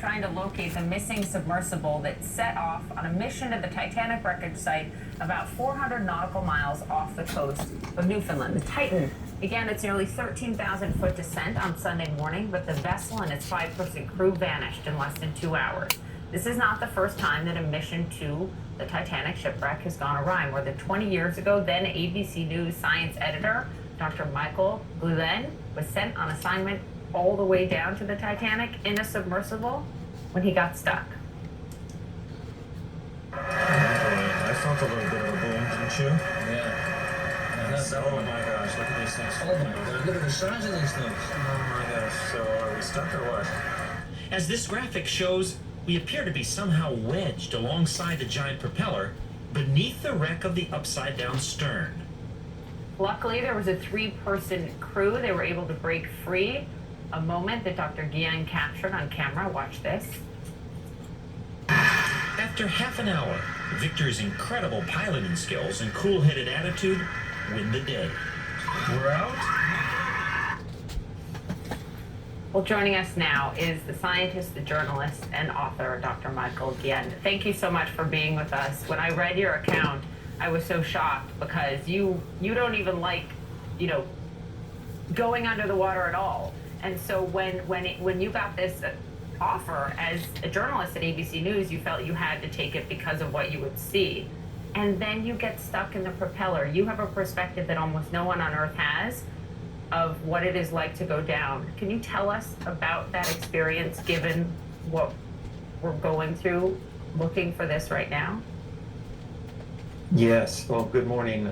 trying to locate the missing submersible that set off on a mission to the Titanic wreckage site about 400 nautical miles off the coast of Newfoundland. The Titan began its nearly 13,000-foot descent on Sunday morning, but the vessel and its 5-person crew vanished in less than 2 hours. This is not the first time that a mission to the Titanic shipwreck has gone awry. More than 20 years ago, then ABC News science editor Dr. Michael Gulen was sent on assignment all the way down to the Titanic in a submersible when he got stuck. I felt a little bit of a boom, didn't you? Yeah. Oh my gosh, look at these things. Oh my God, look at the size of these things. Oh my gosh, so are we stuck or what? As this graphic shows, we appear to be somehow wedged alongside the giant propeller beneath the wreck of the upside-down stern. Luckily, there was a 3-person crew. They were able to break free. A moment that Dr. Guillen captured on camera. Watch this. After half an hour, Victor's incredible piloting skills and cool-headed attitude win the day. We're out? Well, joining us now is the scientist, the journalist, and author, Dr. Michael Guillen. Thank you so much for being with us. When I read your account, I was so shocked because you don't even like, going under the water at all. And so when you got this offer as a journalist at ABC News, you felt you had to take it because of what you would see. And then you get stuck in the propeller. You have a perspective that almost no one on Earth has of what it is like to go down. Can you tell us about that experience, given what we're going through looking for this right now? Yes. Well, good morning.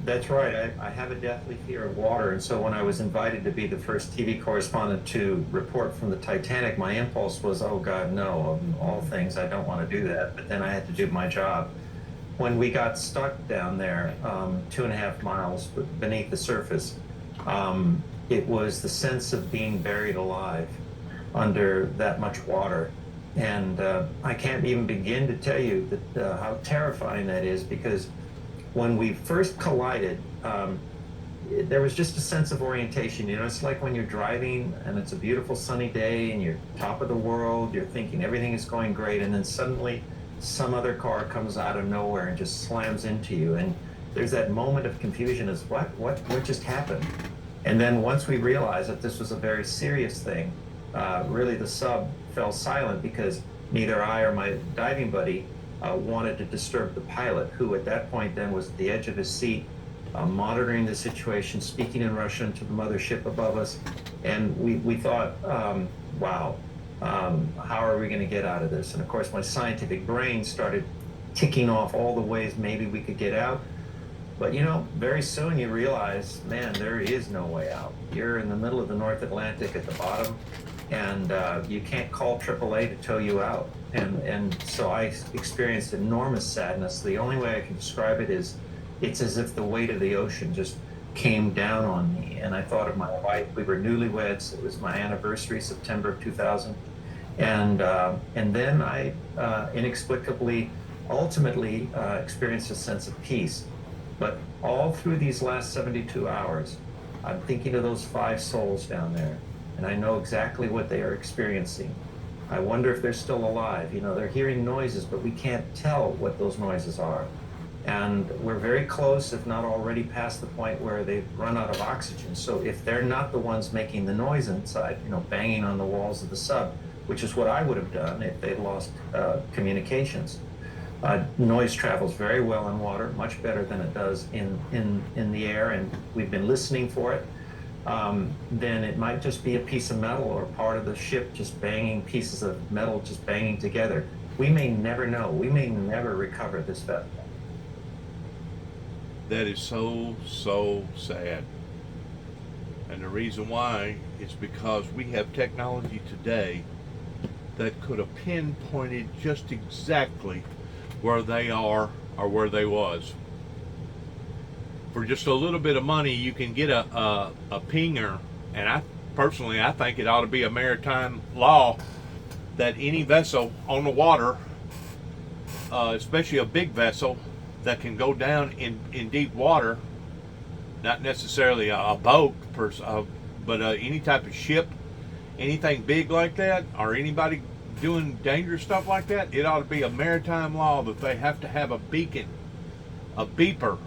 That's right. I have a deathly fear of water. And so when I was invited to be the first TV correspondent to report from the Titanic, my impulse was, oh God, no, of all things, I don't want to do that. But then I had to do my job. When we got stuck down there, 2.5 miles beneath the surface, it was the sense of being buried alive under that much water. And I can't even begin to tell you that, how terrifying that is, because when we first collided, there was just a sense of orientation. It's like when you're driving and it's a beautiful sunny day and you're top of the world, you're thinking everything is going great, and then suddenly some other car comes out of nowhere and just slams into you. And there's that moment of confusion as what just happened? And then once we realized that this was a very serious thing, really the sub fell silent because neither I or my diving buddy wanted to disturb the pilot, who at that point then was at the edge of his seat, monitoring the situation, speaking in Russian to the mothership above us. And we thought, wow, how are we going to get out of this? And of course, my scientific brain started ticking off all the ways maybe we could get out. But very soon you realize, man, there is no way out. You're in the middle of the North Atlantic at the bottom, and you can't call AAA to tow you out. And so I experienced enormous sadness. The only way I can describe it is, it's as if the weight of the ocean just came down on me. And I thought of my wife. We were newlyweds. It was my anniversary, September of 2000. And then I inexplicably, ultimately experienced a sense of peace. But all through these last 72 hours, I'm thinking of those 5 souls down there, and I know exactly what they are experiencing. I wonder if they're still alive. They're hearing noises, but we can't tell what those noises are. And we're very close, if not already past the point where they've run out of oxygen. So if they're not the ones making the noise inside, banging on the walls of the sub, which is what I would have done if they'd lost communications. Noise travels very well in water, much better than it does in the air, and we've been listening for it. Then it might just be a piece of metal or part of the ship just banging, pieces of metal just banging together. We may never know. We may never recover this vessel. That is so sad. And the reason why is because we have technology today that could have pinpointed just exactly where they are or where they was. For just a little bit of money, you can get a pinger, and I think it ought to be a maritime law that any vessel on the water, especially a big vessel that can go down in deep water, not necessarily a boat, but any type of ship, anything big like that, or anybody doing dangerous stuff like that, it ought to be a maritime law that they have to have a beacon, a beeper,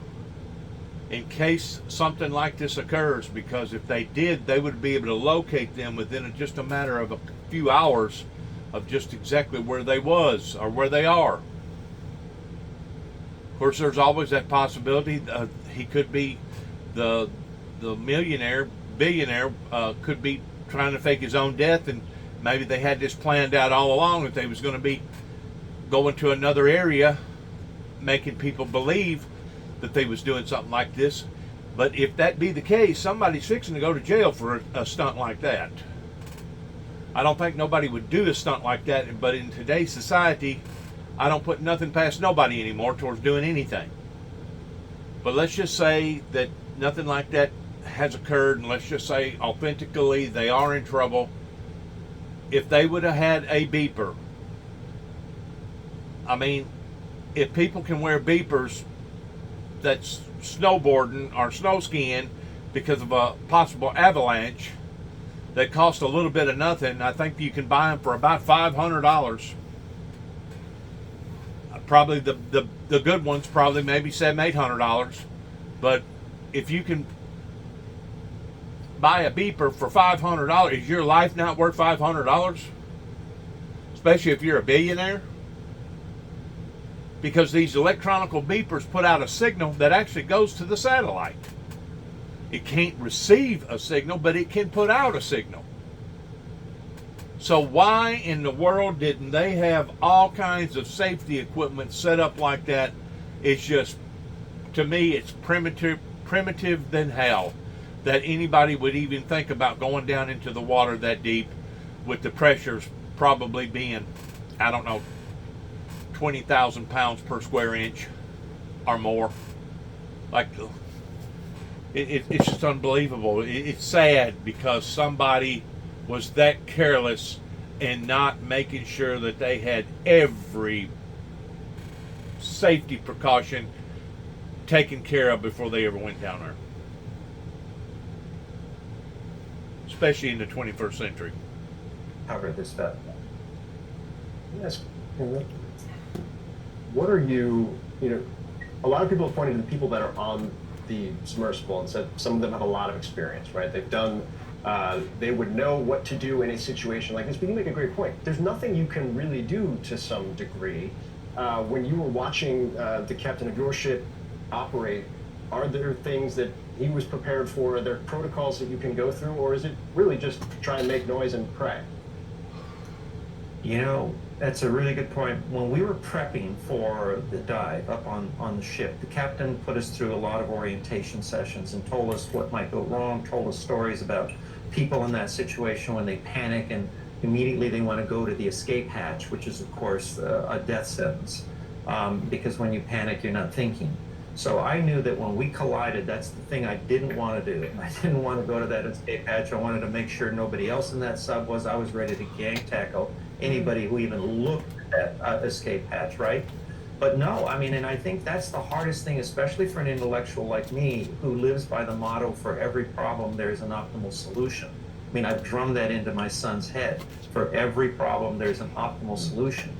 in case something like this occurs, because if they did, they would be able to locate them within just a matter of a few hours of just exactly where they was or where they are. Of course, there's always that possibility he could be the billionaire could be trying to fake his own death, and maybe they had this planned out all along, that they was going to be going to another area, making people believe that they was doing something like this. But if that be the case, somebody's fixing to go to jail for a stunt like that. I don't think nobody would do a stunt like that, but in today's society, I don't put nothing past nobody anymore towards doing anything. But let's just say that nothing like that has occurred, and let's just say authentically they are in trouble. If they would have had a beeper, I mean, if people can wear beepers that's snowboarding or snow skiing because of a possible avalanche that cost a little bit of nothing, I think you can buy them for about $500. Probably the good ones, probably maybe $700-800. But if you can buy a beeper for $500, is your life not worth $500? Especially if you're a billionaire? Because these electronical beepers put out a signal that actually goes to the satellite. It can't receive a signal, but it can put out a signal. So why in the world didn't they have all kinds of safety equipment set up like that? It's just, to me, it's primitive than hell that anybody would even think about going down into the water that deep, with the pressures probably being, I don't know, 20,000 pounds per square inch or more. Like, it's just unbelievable. It's sad because somebody was that careless and not making sure that they had every safety precaution taken care of before they ever went down there. Especially in the 21st century. Cover this stuff. Yes. What are you know, a lot of people have pointed to the people that are on the submersible and said some of them have a lot of experience, right? They've done, they would know what to do in a situation like this. But you make a great point. There's nothing you can really do to some degree. When you were watching the captain of your ship operate, are there things that he was prepared for? Are there protocols that you can go through? Or is it really just try and make noise and pray? You know, that's a really good point. When we were prepping for the dive up on the ship, the captain put us through a lot of orientation sessions and told us what might go wrong, told us stories about people in that situation when they panic and immediately they want to go to the escape hatch, which is, of course, a death sentence. Because when you panic, you're not thinking. So I knew that when we collided, that's the thing I didn't want to do. I didn't want to go to that escape hatch. I wanted to make sure nobody else in that sub was. I was ready to gang tackle anybody who even looked at that escape hatch, right? But no, I mean, and I think that's the hardest thing, especially for an intellectual like me, who lives by the motto, for every problem, there's an optimal solution. I mean, I've drummed that into my son's head. For every problem, there's an optimal solution.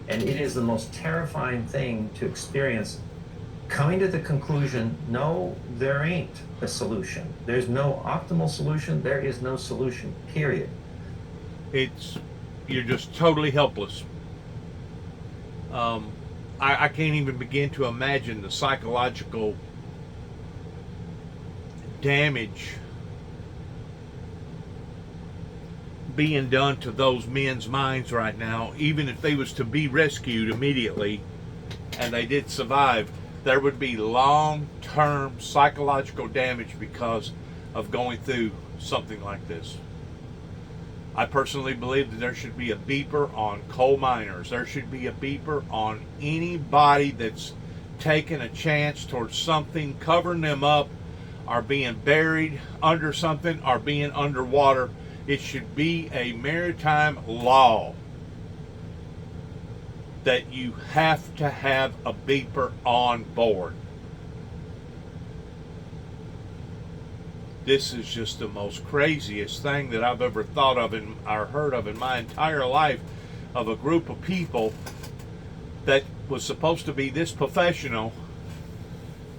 And it is the most terrifying thing to experience, coming to the conclusion, no, there ain't a solution. There's no optimal solution. There is no solution, period. You're just totally helpless. I can't even begin to imagine the psychological damage being done to those men's minds right now. Even if they was to be rescued immediately and they did survive, there would be long-term psychological damage because of going through something like this. I personally believe that there should be a beeper on coal miners. There should be a beeper on anybody that's taking a chance towards something, covering them up, or being buried under something, or being underwater. It should be a maritime law that you have to have a beeper on board. This is just the most craziest thing that I've ever thought of or heard of in my entire life, of a group of people that was supposed to be this professional,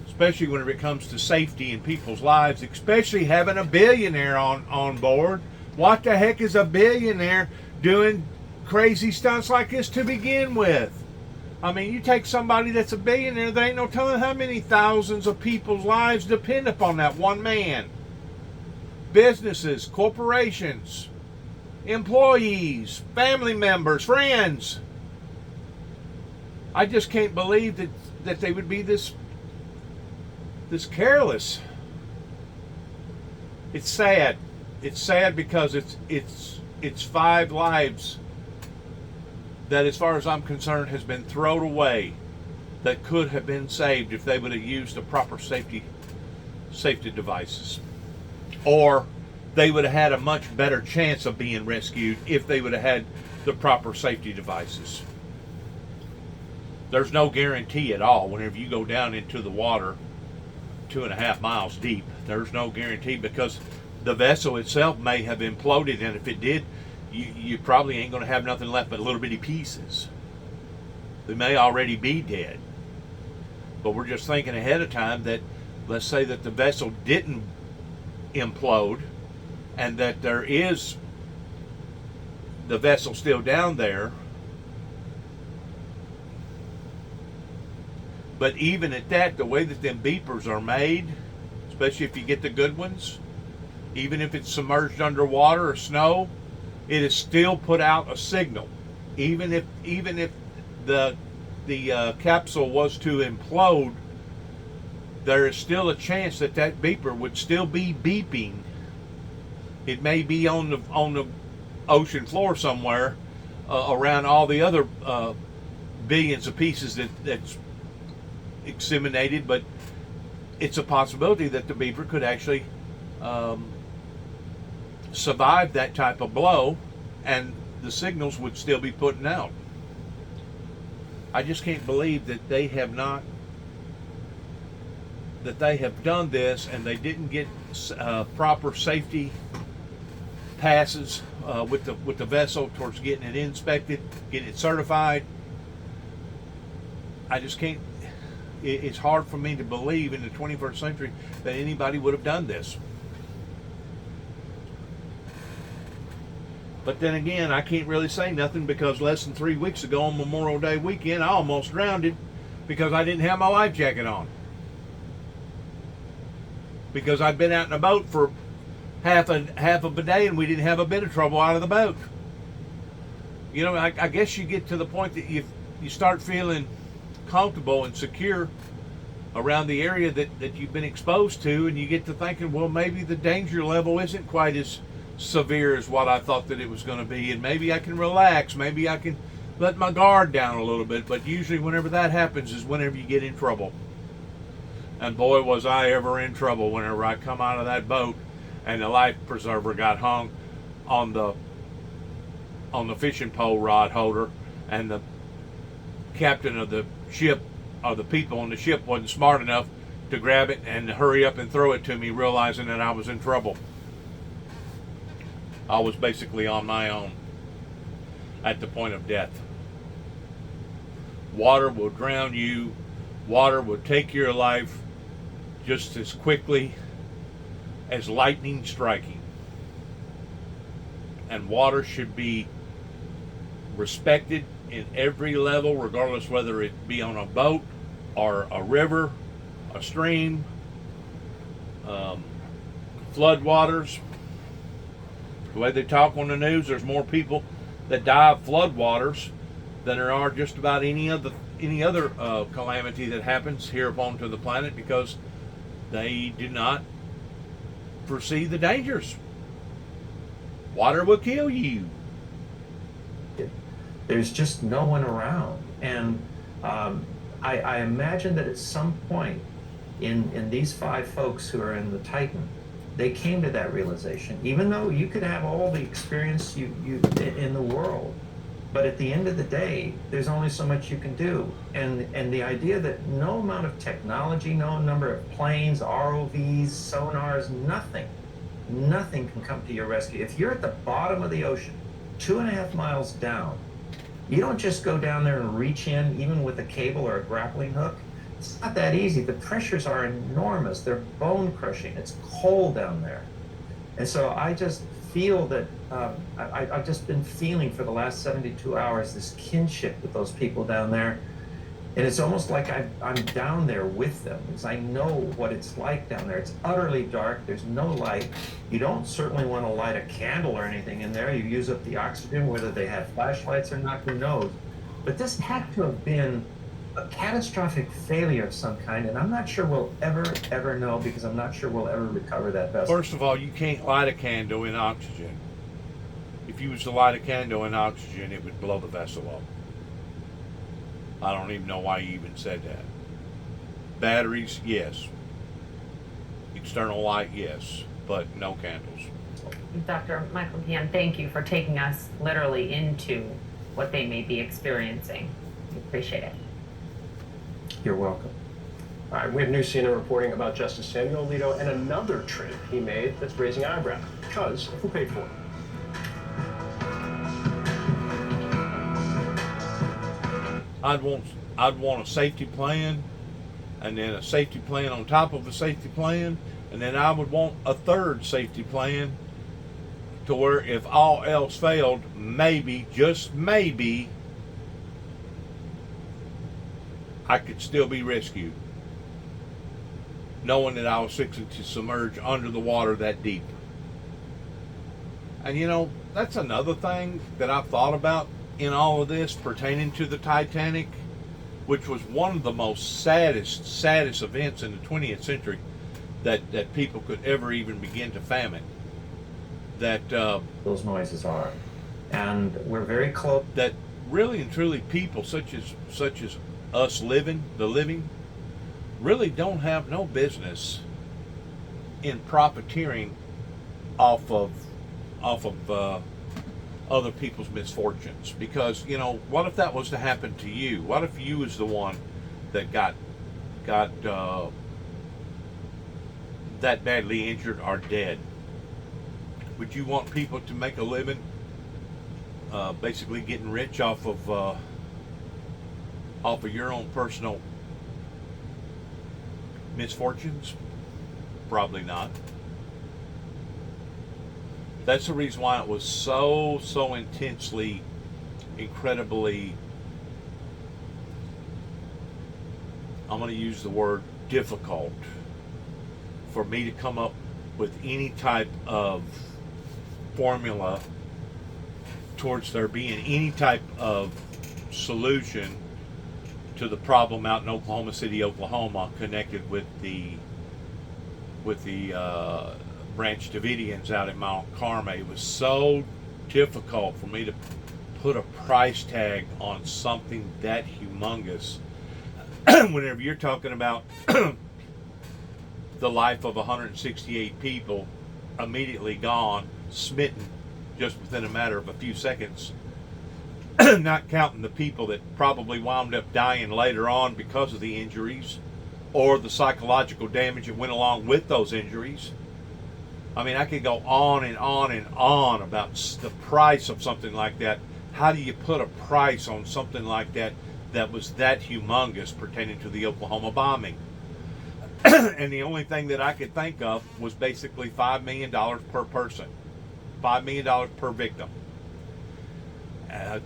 especially when it comes to safety in people's lives, especially having a billionaire on board. What the heck is a billionaire doing crazy stunts like this to begin with? I mean, you take somebody that's a billionaire, there ain't no telling how many thousands of people's lives depend upon that one man. Businesses, corporations, employees, family members, friends. I just can't believe that they would be this careless. It's sad. It's sad because it's 5 lives that, as far as I'm concerned, has been thrown away that could have been saved if they would have used the proper safety devices. Or they would have had a much better chance of being rescued if they would have had the proper safety devices. There's no guarantee at all whenever you go down into the water 2.5 miles deep. There's no guarantee, because the vessel itself may have imploded, and if it did, you probably ain't going to have nothing left but little bitty pieces. They may already be dead. But we're just thinking ahead of time that, let's say that the vessel didn't implode and that there is the vessel still down there. But even at that, the way that them beepers are made, especially if you get the good ones, even if it's submerged underwater or snow, it is still put out a signal. Even if the capsule was to implode, there is still a chance that beeper would still be beeping. It may be on the ocean floor somewhere, around all the other billions of pieces that's disseminated, but it's a possibility that the beeper could actually survive that type of blow, and the signals would still be putting out. I just can't believe that they have done this and they didn't get proper safety passes with the vessel towards getting it inspected, getting it certified. I just can't. It's hard for me to believe in the 21st century that anybody would have done this. But then again, I can't really say nothing, because less than 3 weeks ago on Memorial Day weekend, I almost drowned because I didn't have my life jacket on. Because I'd been out in a boat for half of a day and we didn't have a bit of trouble out of the boat. You know, I guess you get to the point that you start feeling comfortable and secure around the area that you've been exposed to, and you get to thinking, well, maybe the danger level isn't quite as severe as what I thought that it was going to be, and maybe I can relax, maybe I can let my guard down a little bit. But usually whenever that happens is whenever you get in trouble. And boy, was I ever in trouble whenever I come out of that boat and the life preserver got hung on the fishing pole rod holder, and the captain of the ship, or the people on the ship, wasn't smart enough to grab it and hurry up and throw it to me, realizing that I was in trouble. I was basically on my own at the point of death. Water will drown you. Water will take your life just as quickly as lightning striking. And water should be respected in every level, regardless whether it be on a boat or a river, a stream, flood waters. The way they talk on the news, there's more people that die of flood waters than there are just about any other calamity that happens here upon to the planet, because they do not foresee the dangers. Water will kill you. There's just no one around, and I imagine that at some point in these 5 folks who are in the Titan, they came to that realization. Even though you could have all the experience you in the world, But at the end of the day, there's only so much you can do. And the idea that no amount of technology, no number of planes, ROVs, sonars, nothing can come to your rescue. If you're at the bottom of the ocean, 2.5 miles down, you don't just go down there and reach in, even with a cable or a grappling hook. It's not that easy. The pressures are enormous. They're bone crushing. It's cold down there. And so I just feel that I've just been feeling for the last 72 hours this kinship with those people down there. And it's almost like I'm down there with them, because I know what it's like down there. It's utterly dark. There's no light. You don't certainly want to light a candle or anything in there. You use up the oxygen, whether they have flashlights or not, who knows. But this had to have been a catastrophic failure of some kind, and I'm not sure we'll ever know, because I'm not sure we'll ever recover that vessel. First of all, you can't light a candle in oxygen. If you was to light a candle in oxygen, it would blow the vessel up. I don't even know why you even said that. Batteries, yes. External light, yes, but no candles. Dr. Michael Pian, thank you for taking us literally into what they may be experiencing. We appreciate it. You're welcome. All right, we have new CNN reporting about Justice Samuel Alito and another trip he made that's raising eyebrows. Because who paid for it? I'd want a safety plan, and then a safety plan on top of a safety plan, and then I would want a third safety plan to where if all else failed, maybe, just maybe, I could still be rescued, knowing that I was fixing to submerge under the water that deep. And you know, that's another thing that I've thought about in all of this pertaining to the Titanic, which was one of the most saddest events in the 20th century that people could ever even begin to fathom. That Those noises are, and we're very close. that really and truly people such as us living, really don't have no business in profiteering off of other people's misfortunes. Because, you know, what if that was to happen to you? What if you was the one that got that badly injured or dead? Would you want people to make a living basically getting rich off of your own personal misfortunes? Probably not. That's the reason why it was so intensely, incredibly, I'm going to use the word difficult, for me to come up with any type of formula towards there being any type of solution to the problem out in Oklahoma City, Oklahoma, connected with the Branch Davidians out in Mount Carmel. It was so difficult for me to put a price tag on something that humongous. Whenever you're talking about the life of 168 people immediately gone, smitten, just within a matter of a few seconds, not counting the people that probably wound up dying later on because of the injuries or the psychological damage that went along with those injuries. I mean, I could go on and on and on about the price of something like that. How do you put a price on something like that that was that humongous pertaining to the Oklahoma bombing? And the only thing that I could think of was basically $5 million per person. $5 million per victim.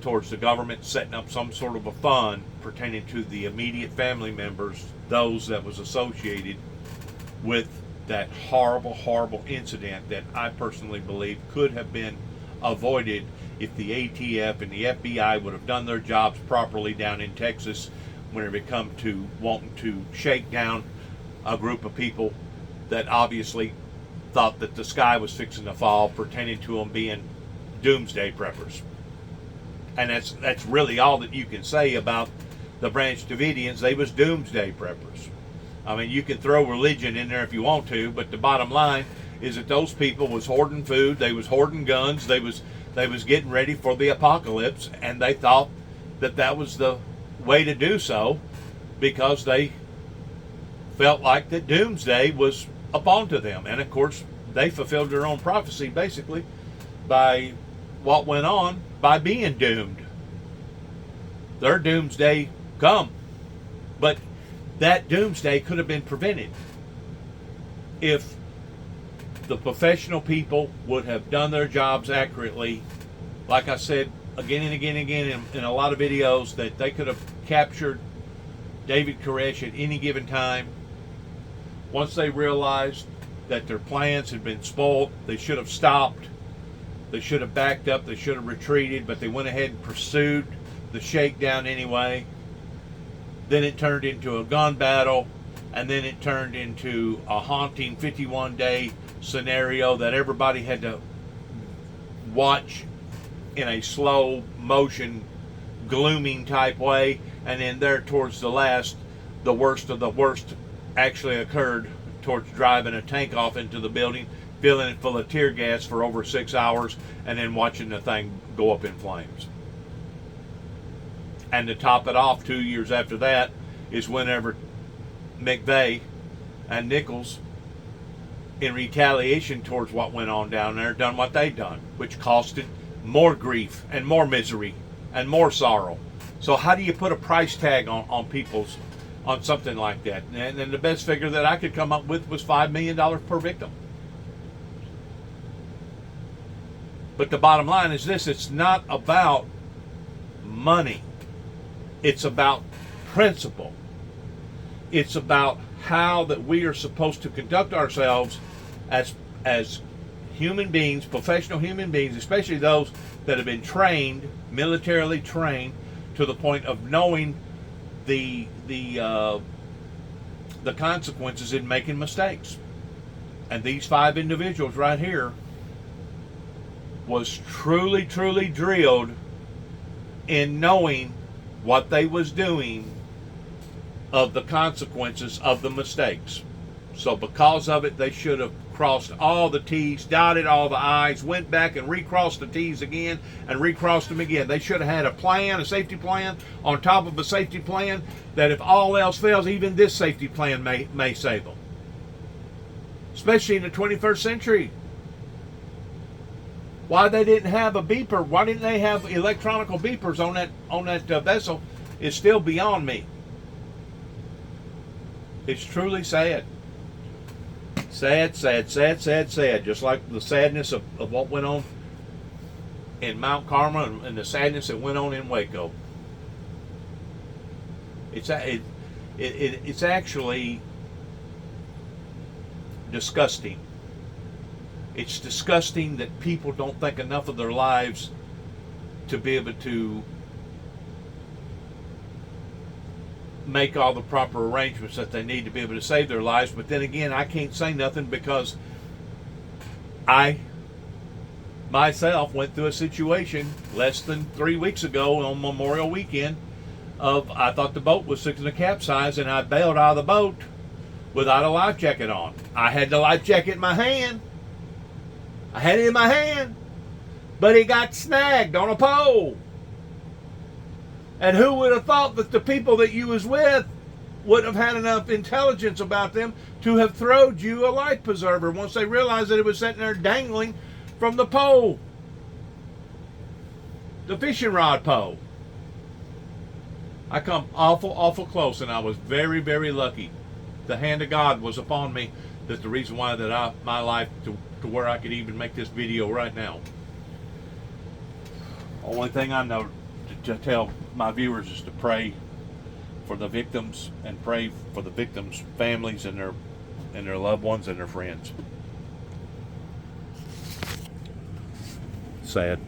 Towards the government setting up some sort of a fund pertaining to the immediate family members, those that was associated with that horrible incident that I personally believe could have been avoided if the ATF and the FBI would have done their jobs properly down in Texas whenever it come to wanting to shake down a group of people that obviously thought that the sky was fixing to fall, pertaining to them being doomsday preppers. And that's really all that you can say about the Branch Davidians. They was doomsday preppers. I mean, you can throw religion in there if you want to, but the bottom line is that those people was hoarding food, they was hoarding guns, they was They was getting ready for the apocalypse, and they thought that that was the way to do so because they felt like that doomsday was upon to them. And of course, they fulfilled their own prophecy basically by what went on by being doomed. Their doomsday come. But that doomsday could have been prevented if the professional people would have done their jobs accurately. Like I said again and again and again in a lot of videos, that they could have captured David Koresh at any given time. Once they realized that their plans had been spoiled, they should have stopped. They should have backed up. They should have retreated, but they went ahead and pursued the shakedown anyway. Then it turned into a gun battle, and then it turned into a haunting 51-day scenario that everybody had to watch in a slow motion, glooming type way. And then there towards the last, the worst of the worst actually occurred towards driving a tank off into the building, filling it full of tear gas for over 6 hours, and then watching the thing go up in flames. And to top it off, 2 years after that is whenever McVeigh and Nichols, in retaliation towards what went on down there, done what they done, which costed more grief and more misery and more sorrow. So how do you put a price tag on people's, on something like that? And the best figure that I could come up with was $5 million per victim. But the bottom line is this: it's not about money. It's about principle. It's about how that we are supposed to conduct ourselves as human beings, professional human beings, especially those that have been trained, militarily trained, to the point of knowing the consequences in making mistakes. And these 5 individuals right here was truly drilled in knowing what they was doing, of the consequences of the mistakes. So because of it, they should have crossed all the T's, dotted all the I's, went back and recrossed the T's again and recrossed them again. They should have had a plan, a safety plan on top of a safety plan, that if all else fails, even this safety plan may save them. Especially in the 21st century. Why they didn't have a beeper, why didn't they have electronic beepers on that vessel is still beyond me. It's truly sad. Sad. Just like the sadness of what went on in Mount Carmel and the sadness that went on in Waco. It's actually disgusting. It's disgusting that people don't think enough of their lives to be able to make all the proper arrangements that they need to be able to save their lives. But then again, I can't say nothing because I myself went through a situation less than 3 weeks ago on Memorial Weekend of, I thought the boat was fixing to capsize, and I bailed out of the boat without a life jacket on. I had the life jacket in my hand. I had it in my hand, but it got snagged on a pole. And who would have thought that the people that you was with wouldn't have had enough intelligence about them to have throwed you a life preserver once they realized that it was sitting there dangling from the pole, the fishing rod pole. I come awful close, and I was very lucky. The hand of God was upon me. That's the reason why that my life to where I could even make this video right now. Only thing I know to tell my viewers is to pray for the victims, and pray for the victims' families and their loved ones and their friends. Sad.